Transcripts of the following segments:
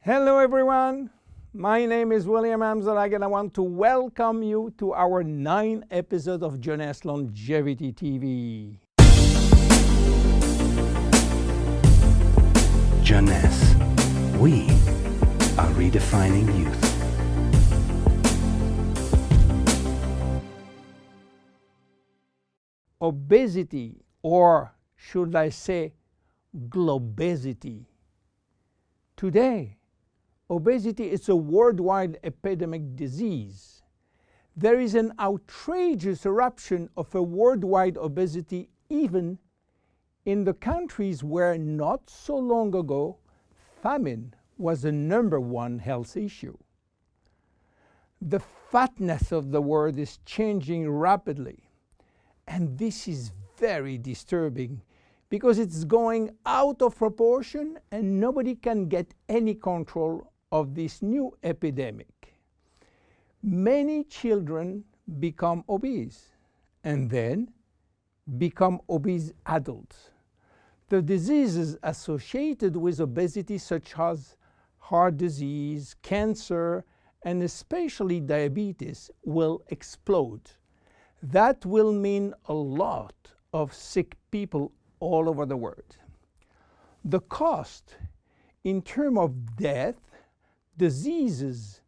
Hello everyone, my name is William Amzalag and I want to welcome you to our 9th episode of Jeunesse Longevity TV. Jeunesse, we are redefining youth. Obesity, or should I say globesity. Today, obesity is a worldwide epidemic disease. There is an outrageous eruption of a worldwide obesity even in the countries where not so long ago famine was the #1 health issue. The fatness of the world is changing rapidly, and this is very disturbing because it's going out of proportion and nobody can get any control of this new epidemic. Many children become obese and then become obese adults. The diseases associated with obesity, such as heart disease, cancer, and especially diabetes, will explode. That will mean a lot of sick people all over the world. The cost in terms of death, diseases,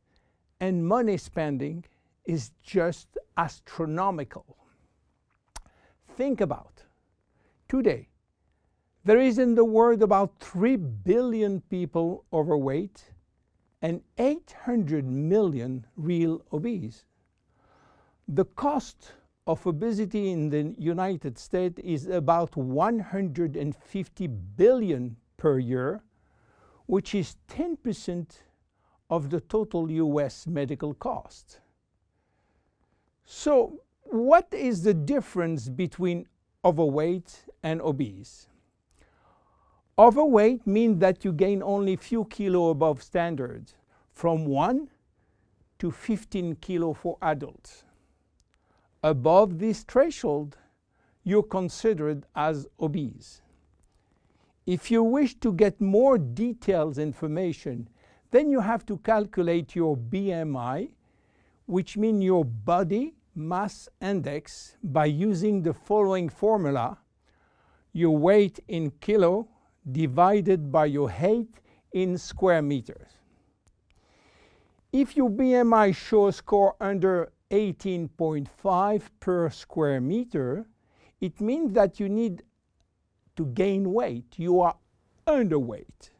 and money spending is just astronomical. Think about today. There is in the world about 3 billion people overweight and 800 million real obese. The cost of obesity in the United States is about $150 billion per year, which is 10% of the total US medical cost. So, what is the difference between overweight and obese? Overweight means that you gain only few kilos above standard, from 1 to 15 kilos for adults. Above this threshold, you're considered as obese. If you wish to get more detailed information, then you have to calculate your BMI, which means your body mass index, by using the following formula: your weight in kilo divided by your height in square meters. If your BMI shows score under 18.5 per square meter, it means that you need to gain weight. You are underweight.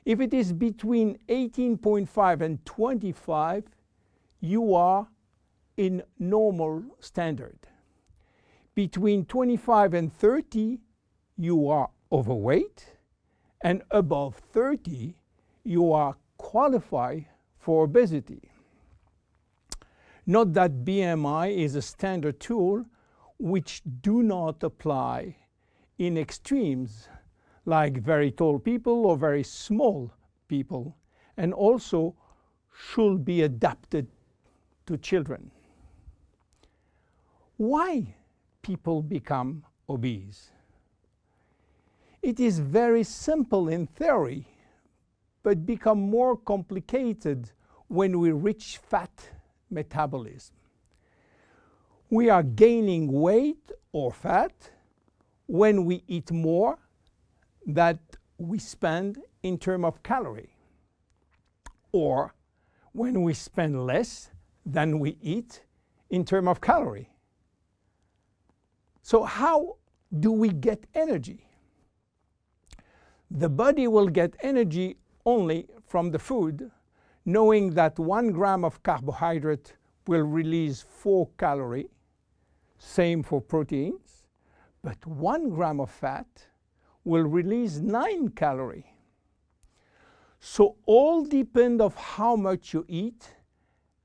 If it is between 18.5 and 25, you are in normal standard. Between 25 and 30, you are overweight, and above 30, you are qualified for obesity. Note that BMI is a standard tool which do not apply in extremes like very tall people or very small people, and also should be adapted to children. Why people become obese? It is very simple in theory, but become more complicated when we reach fat metabolism. We are gaining weight or fat when we eat more than we spend in terms of calorie, or when we spend less than we eat in terms of calorie. So how do we get energy? The body will get energy only from the food, knowing that 1 gram of carbohydrate will release 4 calories, same for proteins, but 1 gram of fat will release 9 calories. So all depend on how much you eat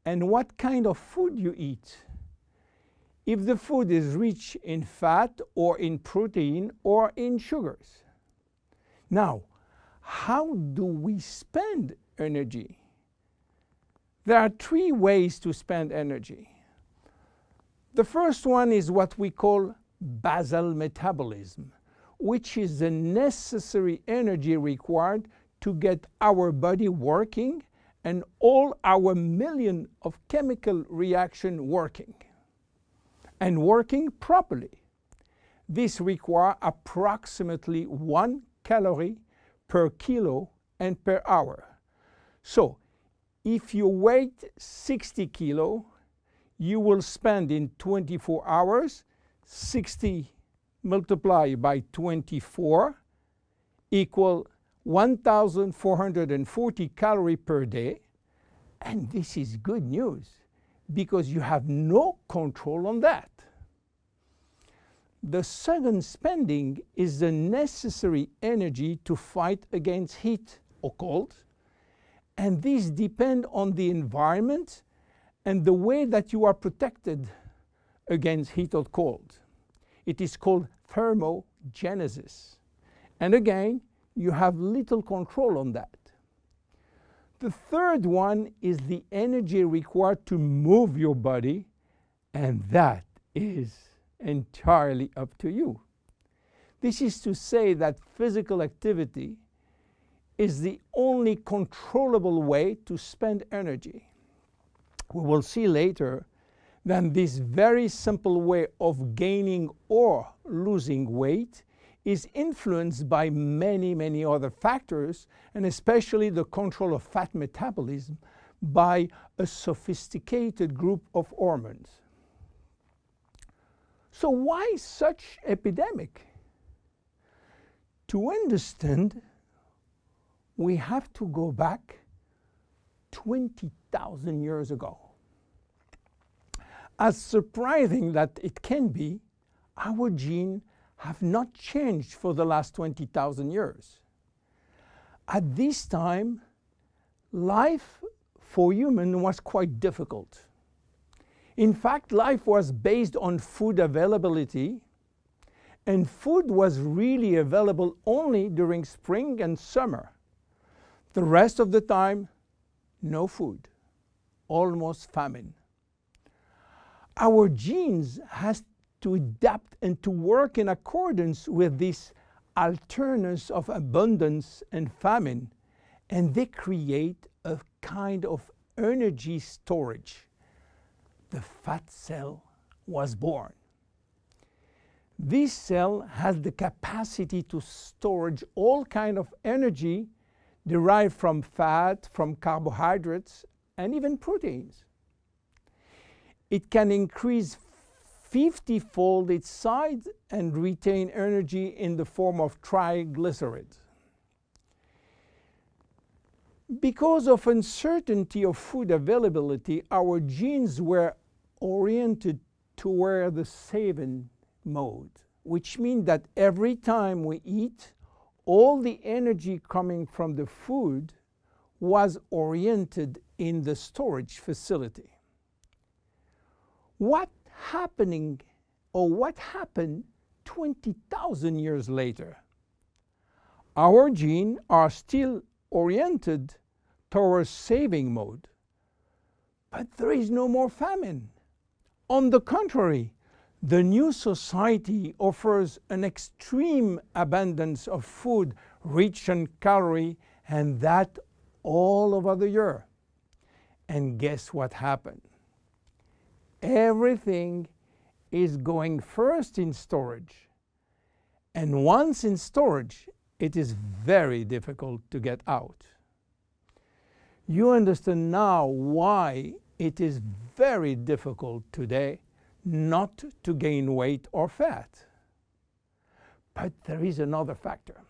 and what kind of food you eat. If the food is rich in fat or in protein or in sugars. Now, how do we spend energy? There are 3 ways to spend energy. The first one is what we call basal metabolism, which is the necessary energy required to get our body working and all our million of chemical reaction working and working properly. This requires approximately 1 calorie per kilo and per hour. So if you weigh 60 kilo, you will spend in 24 hours 60 multiplied by 24 equal 1,440 calories per day. And this is good news because you have no control on that. The second spending is the necessary energy to fight against heat or cold. And these depend on the environment and the way that you are protected against heat or cold. It is called thermogenesis. And again, you have little control on that. The third one is the energy required to move your body, and that is entirely up to you. This is to say that physical activity is the only controllable way to spend energy. We will see later that this very simple way of gaining or losing weight is influenced by many, many other factors, and especially the control of fat metabolism by a sophisticated group of hormones. So why such epidemic? To understand, we have to go back 20,000 years ago. As surprising that it can be, our genes have not changed for the last 20,000 years. At this time, life for humans was quite difficult. In fact, life was based on food availability, and food was really available only during spring and summer. The rest of the time, no food, almost famine. Our genes has to adapt and to work in accordance with this alternance of abundance and famine, and they create a kind of energy storage. The fat cell was born. This cell has the capacity to store all kinds of energy derived from fat, from carbohydrates, and even proteins. It can increase 50-fold its size and retain energy in the form of triglycerides. Because of uncertainty of food availability, our genes were oriented toward the saving mode, which means that every time we eat, all the energy coming from the food was oriented in the storage facility. What happened 20,000 years later? Our genes are still oriented towards saving mode, but there is no more famine. On the contrary, the new society offers an extreme abundance of food rich in calories, and that all over the year. And guess what happened? Everything is going first in storage. And once in storage, it is very difficult to get out. You understand now why it is very difficult today not to gain weight or fat. But there is another factor.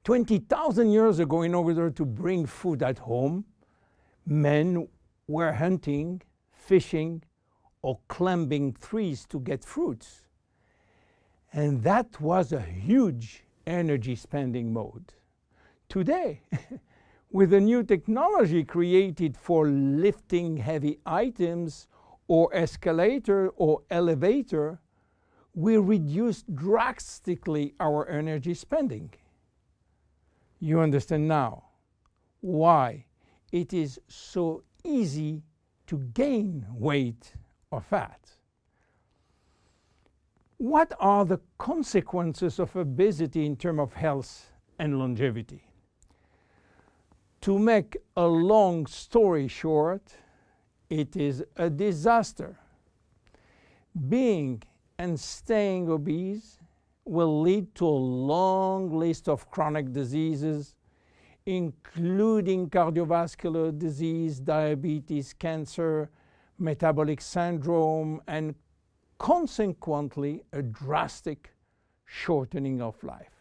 20,000 years ago, in order to bring food at home, men were hunting, fishing, or climbing trees to get fruits. And that was a huge energy spending mode. Today, with the new technology created for lifting heavy items or escalator or elevator, we reduce drastically our energy spending. You understand now why it is so easy to gain weight or fat. What are the consequences of obesity in terms of health and longevity? To make a long story short, it is a disaster. Being and staying obese will lead to a long list of chronic diseases, including cardiovascular disease, diabetes, cancer, metabolic syndrome, and consequently a drastic shortening of life.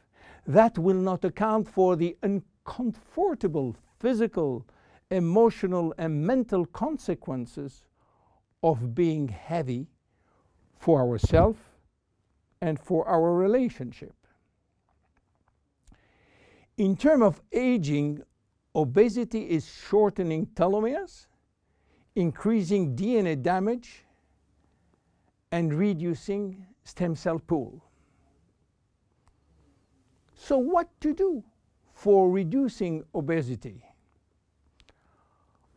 That will not account for the uncomfortable physical, emotional, and mental consequences of being heavy for ourselves and for our relationship. In terms of aging, obesity is shortening telomeres, increasing DNA damage, and reducing stem cell pool. So what to do for reducing obesity?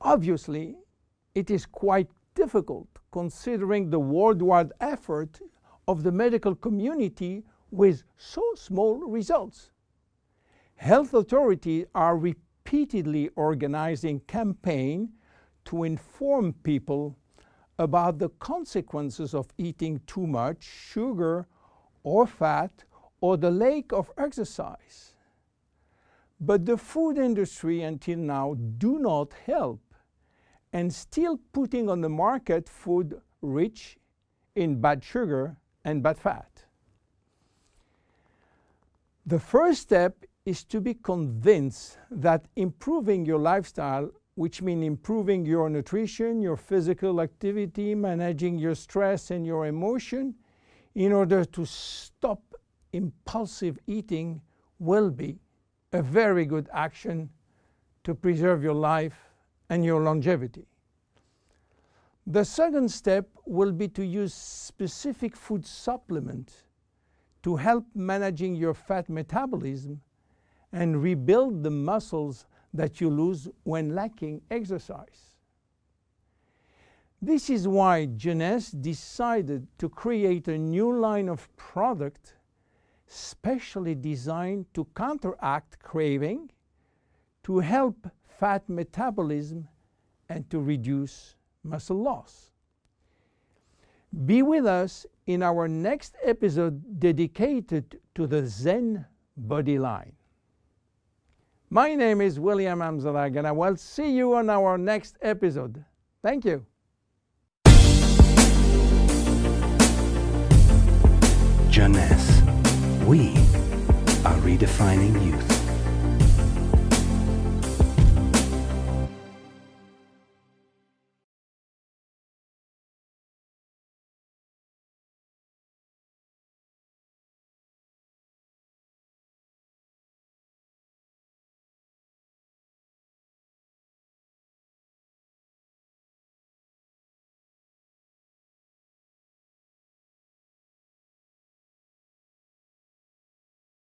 Obviously, it is quite difficult considering the worldwide effort of the medical community with so small results. Health authorities are repeatedly organizing campaigns to inform people about the consequences of eating too much sugar or fat or the lack of exercise. But the food industry until now do not help and still putting on the market food rich in bad sugar and bad fat. The first step is to be convinced that improving your lifestyle, which means improving your nutrition, your physical activity, managing your stress and your emotion, in order to stop impulsive eating, will be a very good action to preserve your life and your longevity. The second step will be to use specific food supplements to help managing your fat metabolism and rebuild the muscles that you lose when lacking exercise. This is why Jeunesse decided to create a new line of product specially designed to counteract craving, to help fat metabolism, and to reduce muscle loss. Be with us in our next episode dedicated to the Zen Body line. My name is William Amzalag, and I will see you on our next episode. Thank you. Jeunesse. We are redefining youth.